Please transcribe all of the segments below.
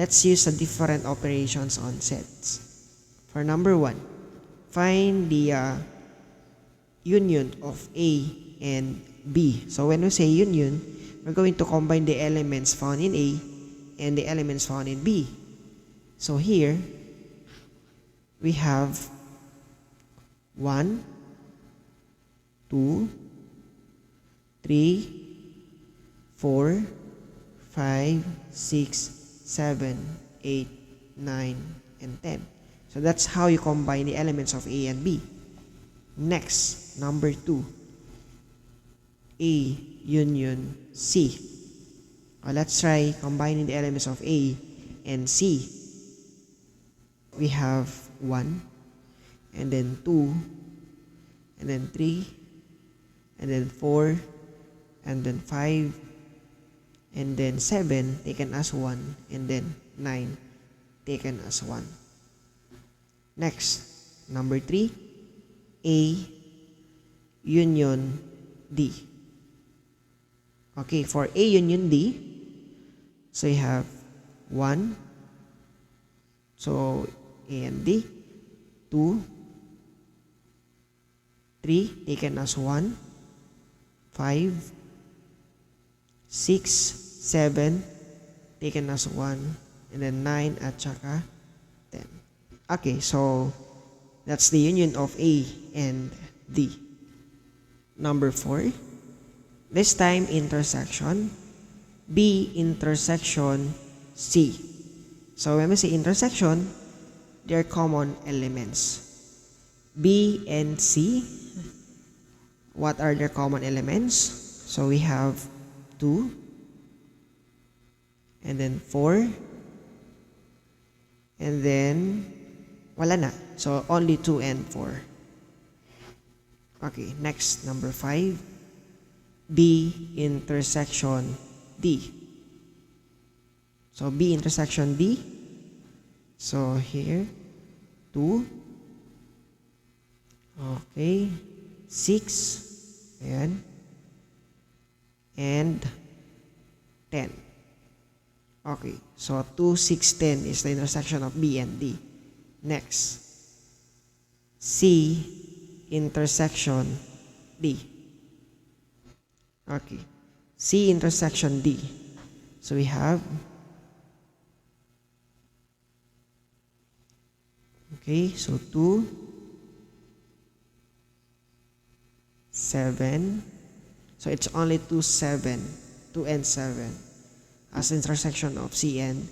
let's use the different operations on sets. For number 1, find the union of A and B. So when we say union, we're going to combine the elements found in A and the elements found in B. So here, we have 1, 2, 3, 4, 5, 6, 7, 8, 9, and 10. So that's how you combine the elements of A and B. Next, number 2, A union C. Let's try combining the elements of A and C. We have 1, and then 2, and then 3, and then 4, and then 5, and then 7 taken as 1, and then 9 taken as 1. Next, number 3, A union D. Okay, for A union D, so you have 1, so A and D, 2, 3 taken as 1, 5, 6, 7 taken as 1, and then 9 at saka 10. Okay, so that's the union of A and D. Number 4, this time intersection B intersection C. So when we say intersection, they're common elements. B and C, what are their common elements? So we have 2, and then 4, and then wala na. So only 2 and 4. Okay, next, number 5, B intersection D. So B intersection D. So here 2, okay, 6, ayan, and 10. Okay, so 2, 6, 10 is the intersection of B and D. Next, C intersection D. Okay, C intersection D. So we have, okay, so 2, 7. So it's only 2, 7, 2 and 7 as intersection of C and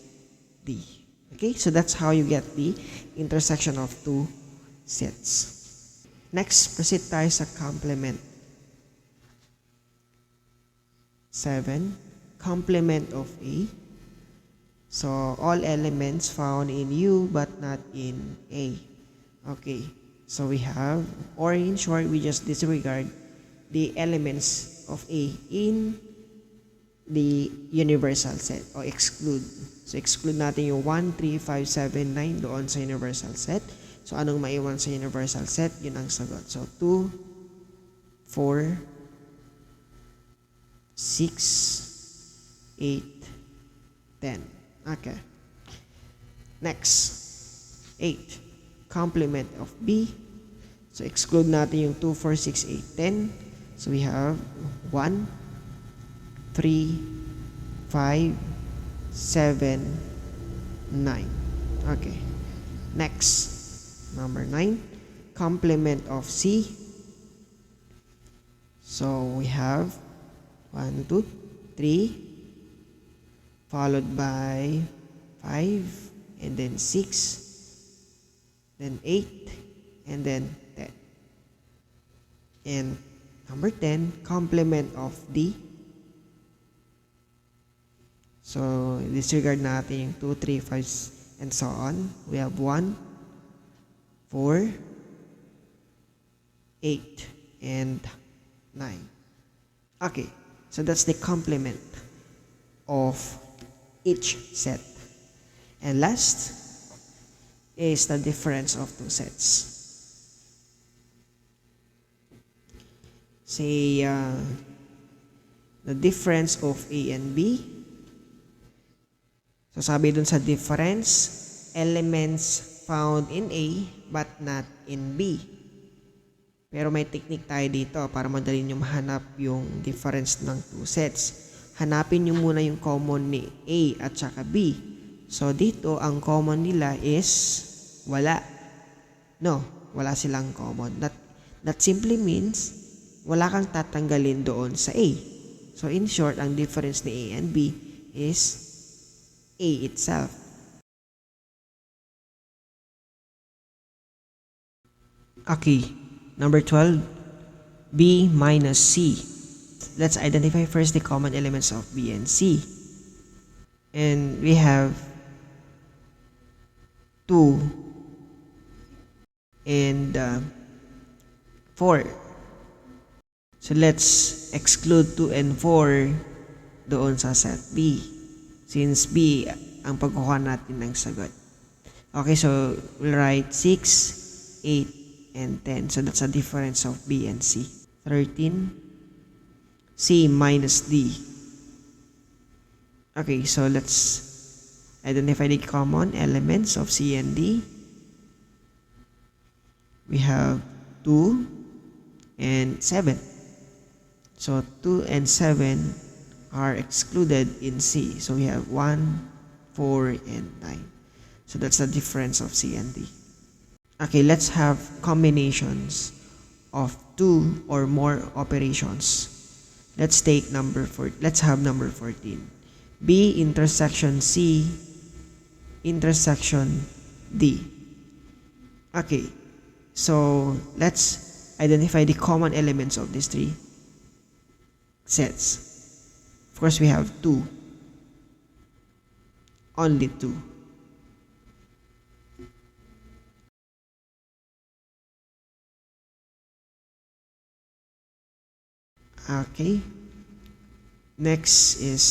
D. Okay, so that's how you get the intersection of two sets. Next, proceed tayo sa complement. 7, complement of A. So all elements found in U but not in A. Okay, so we have, or in short, we just disregard the elements of A in the universal set, or exclude. So exclude natin yung 1, 3, 5, 7, 9 doon sa universal set. So anong maiwan sa universal set? Yun ang sagot. So 2, 4, 6, 8, 10. Okay. Next, 8, complement of B. So exclude natin yung 2, 4, 6, 8, 10. So we have 1, 3, 5, 7, 9. Okay. Next, number 9, complement of C. So we have 1, 2, 3, followed by 5, and then 6, then 8, and then 10. And number 10, complement of D. So disregard natin yung 2, 3, 5, and so on. We have 1, 4, 8, and 9. Okay, so that's the complement of each set. And last is the difference of two sets. Say the difference of A and B. So sabi dun sa difference, elements found in A but not in B. Pero may technique tayo dito para madali nyo mahanap yung difference ng two sets. Hanapin nyo muna yung common ni A at saka B. So dito, ang common nila is wala. No, wala silang common. That simply means wala kang tatanggalin doon sa A. So in short, ang difference ni A and B is A itself. Okay. Number 12, B minus C. Let's identify first the common elements of B and C. And we have 2 and 4. So let's exclude 2 and 4 doon sa set B. Since B ang pagkuha natin ng sagot. Okay, so we'll write 6, 8, and 10. So that's a difference of B and C. 13. C minus D. Okay, so let's identify the common elements of C and D. We have 2 and 7. So 2 and 7 are excluded in C. So we have 1, 4, and 9. So that's the difference of C and D. Okay, let's have combinations of 2 or more operations. Let's have number 14. B intersection C intersection D. Okay, so let's identify the common elements of these three sets. Of course, we have 2. Only 2. Okay. Next is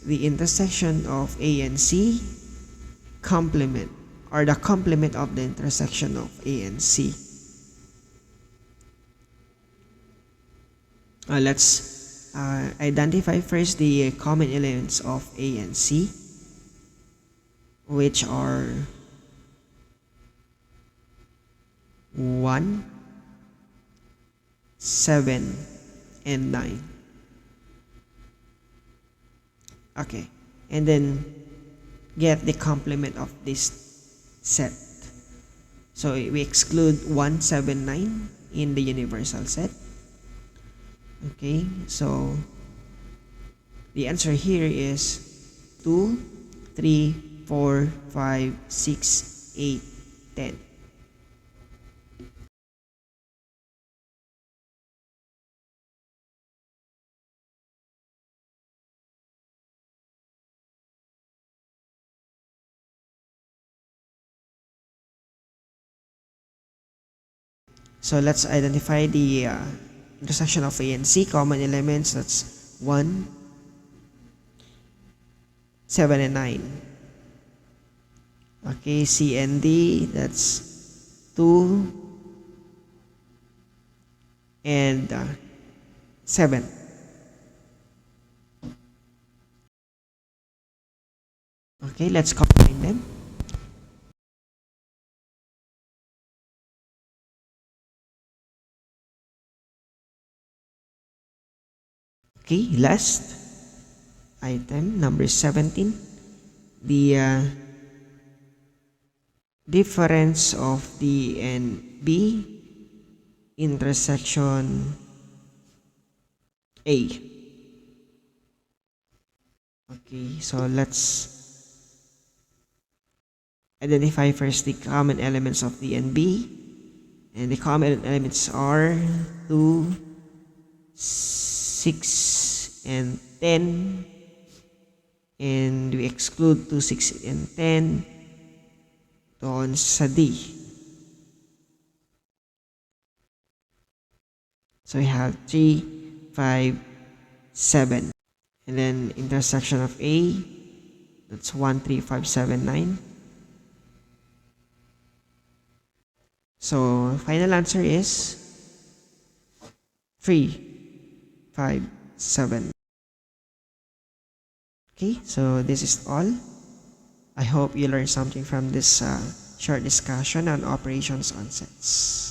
the intersection of A and C complement, or the complement of the intersection of A and C. Let's identify first the common elements of A and C, which are 1, 7, and 9. Okay, and then get the complement of this set. So we exclude 1, 7, 9 in the universal set. Okay, so the answer here is 2, 3, 4, 5, 6, 8, 10. So let's identify the intersection of A and C common elements. That's 1, 7, and 9. Okay, C and D, that's 2 and 7. Okay, let's combine them. Okay, last item, number 17. The difference of D and B intersection A. Okay, so let's identify first the common elements of D and B. And the common elements are 2, 6, and 10. And we exclude 2, 6, and 10 doon sa D. So we have 3, 5, 7. And then intersection of A, that's 1, 3, 5, 7, 9. So final answer is 3, 5, 7. Okay, so this is all. I hope you learned something from this short discussion on operations on sets.